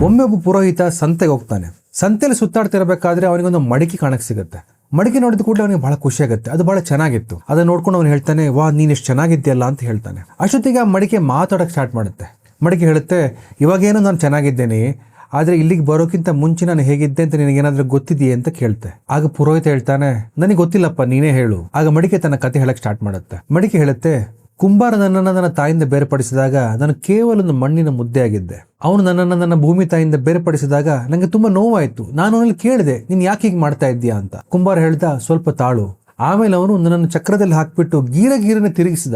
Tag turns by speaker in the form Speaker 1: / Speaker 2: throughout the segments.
Speaker 1: ಒಮ್ಮೆ ಒಬ್ಬ ಪುರೋಹಿತ ಸಂತೆಗೆ ಹೋಗ್ತಾನೆ. ಸಂತೆಯಲ್ಲಿ ಸುತ್ತಾಡ್ತಿರ್ಬೇಕಾದ್ರೆ ಅವನಿಗೊಂದು ಮಡಿಕೆ ಕಾಣಕ್ಕೆ ಸಿಗುತ್ತೆ. ಮಡಿಕೆ ನೋಡಿದ ಕೂಡಲೇ ಅವನಿಗೆ ಬಹಳ ಖುಷಿ ಆಗುತ್ತೆ. ಅದು ಬಹಳ ಚೆನ್ನಾಗಿತ್ತು. ಅದನ್ನ ನೋಡ್ಕೊಂಡು ಅವನು ಹೇಳ್ತಾನೆ, ವಾ ನೀನ್ ಎಷ್ಟು ಚೆನ್ನಾಗಿದ್ಯಲ್ಲ ಅಂತ ಹೇಳ್ತಾನೆ. ಅಷ್ಟೊತ್ತಿಗೆ ಆ ಮಡಿಕೆ ಮಾತಾಡಕ್ಕೆ ಸ್ಟಾರ್ಟ್ ಮಾಡುತ್ತೆ. ಮಡಿಕೆ ಹೇಳುತ್ತೆ, ಇವಾಗೇನೋ ನಾನು ಚೆನ್ನಾಗಿದ್ದೇನೆ, ಆದ್ರೆ ಇಲ್ಲಿಗೆ ಬರೋಕ್ಕಿಂತ ಮುಂಚೆ ನಾನು ಹೇಗಿದ್ದೆ ಅಂತ ನಿನಗೇನಾದ್ರೂ ಗೊತ್ತಿದೆಯೇ ಅಂತ ಕೇಳ್ತೆ. ಆಗ ಪುರೋಹಿತ ಹೇಳ್ತಾನೆ, ನನಗೆ ಗೊತ್ತಿಲ್ಲಪ್ಪ, ನೀನೇ ಹೇಳು. ಆಗ ಮಡಿಕೆ ತನ್ನ ಕತೆ ಹೇಳಕ್ ಸ್ಟಾರ್ಟ್ ಮಾಡುತ್ತೆ. ಮಡಿಕೆ ಹೇಳುತ್ತೆ, ಕುಂಬಾರ ನನ್ನನ್ನು ನನ್ನ ತಾಯಿಂದ ಬೇರ್ಪಡಿಸಿದಾಗ ನಾನು ಕೇವಲ ಒಂದು ಮಣ್ಣಿನ ಮುದ್ದೆ ಆಗಿದ್ದೆ. ಅವನು ನನ್ನನ್ನು ನನ್ನ ಭೂಮಿ ತಾಯಿಂದ ಬೇರ್ಪಡಿಸಿದಾಗ ನಂಗೆ ತುಂಬಾ ನೋವಾಯ್ತು. ನಾನು ಅವನಲ್ಲಿ ಕೇಳಿದೆ, ನೀನ್ ಯಾಕೆ ಹೀಗೆ ಮಾಡ್ತಾ ಇದ್ದೀಯಾ ಅಂತ. ಕುಂಬಾರ ಹೇಳ್ದ, ಸ್ವಲ್ಪ ತಾಳು. ಆಮೇಲೆ ಅವನು ನನ್ನನ್ನು ಚಕ್ರದಲ್ಲಿ ಹಾಕ್ಬಿಟ್ಟು ಗೀರನ ತಿರುಗಿಸಿದ.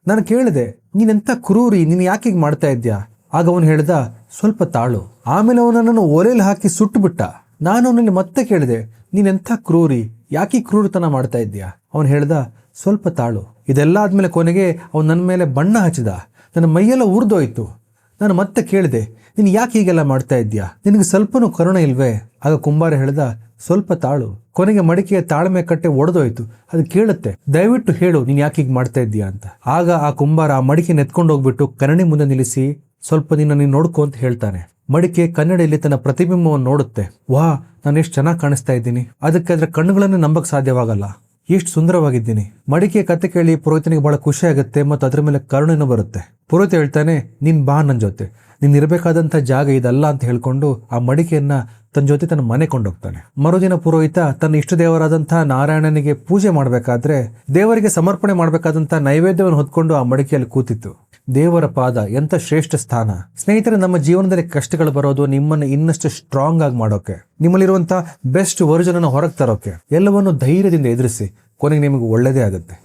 Speaker 1: ನಾನು ಕೇಳಿದೆ, ನೀನೆಂತ ಕ್ರೂರಿ, ನೀನ್ ಯಾಕೆ ಹೀಗೆ ಮಾಡ್ತಾ ಇದ್ಯಾ. ಆಗ ಅವನು ಹೇಳ್ದ, ಸ್ವಲ್ಪ ತಾಳು. ಆಮೇಲೆ ಅವನು ನನ್ನನ್ನು ಒಲೆಯಲ್ಲಿ ಹಾಕಿ ಸುಟ್ಟು ಬಿಟ್ಟ. ನಾನು ಅವನಲ್ಲಿ ಮತ್ತೆ ಕೇಳಿದೆ, ನೀನೆಂಥ ಕ್ರೂರಿ, ಯಾಕೆ ಕ್ರೂರತನ ಮಾಡ್ತಾ ಇದ್ಯಾ. ಅವನು ಹೇಳ್ದ, ಸ್ವಲ್ಪ ತಾಳು. ಇದೆಲ್ಲ ಆದ್ಮೇಲೆ ಕೊನೆಗೆ ಅವನು ನನ್ನ ಮೇಲೆ ಬಣ್ಣ ಹಚ್ಚಿದ. ನನ್ನ ಮೈಯೆಲ್ಲ ಉರಿದೋಯ್ತು. ನಾನು ಮತ್ತೆ ಕೇಳಿದೆ, ನೀನು ಯಾಕೆ ಹೀಗೆಲ್ಲ ಮಾಡ್ತಾ ಇದ್ಯಾ, ನಿನಗೆ ಸ್ವಲ್ಪನೂ ಕರುಣೆ ಇಲ್ವೇ. ಆಗ ಕುಂಬಾರ ಹೇಳ್ದ, ಸ್ವಲ್ಪ ತಾಳು. ಕೊನೆಗೆ ಮಡಿಕೆಯ ತಾಳ್ಮೆ ಕಟ್ಟೆ ಒಡೆದೋಯ್ತು. ಅದು ಕೇಳುತ್ತೆ, ದಯವಿಟ್ಟು ಹೇಳು, ನೀನು ಯಾಕೆ ಹೀಗೆ ಮಾಡ್ತಾ ಇದ್ದೀಯಾ ಅಂತ. ಆಗ ಆ ಕುಂಬಾರ ಆ ಮಡಿಕೆ ನೆತ್ಕೊಂಡು ಹೋಗ್ಬಿಟ್ಟು ಕನ್ನಡಿ ಮುಂದೆ ನಿಲ್ಲಿಸಿ, ಸ್ವಲ್ಪ ನೀನು ನೋಡ್ಕೊ ಅಂತ ಹೇಳ್ತಾನೆ. ಮಡಿಕೆ ಕನ್ನಡಿಯಲ್ಲಿ ತನ್ನ ಪ್ರತಿಬಿಂಬವನ್ನು ನೋಡುತ್ತೆ. ವಾ, ನಾನು ಎಷ್ಟು ಚೆನ್ನಾಗಿ ಕಾಣಿಸ್ತಾ ಇದ್ದೀನಿ, ಅದಕ್ಕೆ ಅದರ ಕಣ್ಣುಗಳನ್ನು ನಂಬಕ್ ಸಾಧ್ಯವಾಗಲ್ಲ, ಎಷ್ಟು ಸುಂದರವಾಗಿದ್ದೀನಿ. ಮಡಿಕೆಯ ಕತೆ ಕೇಳಿ ಪುರೋಹಿತನಿಗೆ ಬಹಳ ಖುಷಿ ಆಗುತ್ತೆ ಮತ್ತು ಅದ್ರ ಮೇಲೆ ಕರುಣೆನೂ ಬರುತ್ತೆ. ಪುರೋಹಿತ ಹೇಳ್ತಾನೆ, ನೀನ್ ಬಾ ನನ್ನ ಜೊತೆ, ನೀನ್ ಇರಬೇಕಾದಂತ ಜಾಗ ಇದಲ್ಲ ಅಂತ ಹೇಳ್ಕೊಂಡು ಆ ಮಡಿಕೆಯನ್ನ ತನ್ನ ಜೊತೆ ತನ್ನ ಮನೆ ಕೊಂಡೋಗ್ತಾನೆ. ಮರುದಿನ ಪುರೋಹಿತ ತನ್ನ ಇಷ್ಟ ದೇವರಾದಂತಹ ನಾರಾಯಣನಿಗೆ ಪೂಜೆ ಮಾಡಬೇಕಾದ್ರೆ ದೇವರಿಗೆ ಸಮರ್ಪಣೆ ಮಾಡಬೇಕಾದಂತಹ ನೈವೇದ್ಯವನ್ನು ಹೊತ್ಕೊಂಡು ಆ ಮಡಿಕೆಯಲ್ಲಿ ಕೂತಿತ್ತು. ದೇವರ ಪಾದ ಎಂತ ಶ್ರೇಷ್ಠ ಸ್ಥಾನ. ಸ್ನೇಹಿತರೆ, ನಮ್ಮ ಜೀವನದಲ್ಲಿ ಕಷ್ಟಗಳು ಬರೋದು ನಿಮ್ಮನ್ನು ಇನ್ನಷ್ಟು ಸ್ಟ್ರಾಂಗ್ ಆಗಿ ಮಾಡೋಕೆ, ನಿಮ್ಮಲ್ಲಿರುವಂತಹ ಬೆಸ್ಟ್ ವರ್ಜನ್ ಅನ್ನು ಹೊರಗೆ ತರೋಕೆ. ಎಲ್ಲವನ್ನು ಧೈರ್ಯದಿಂದ ಎದುರಿಸಿ, ಕೊನೆಗೆ ನಿಮಗೆ ಒಳ್ಳೆಯದೇ ಆಗುತ್ತೆ.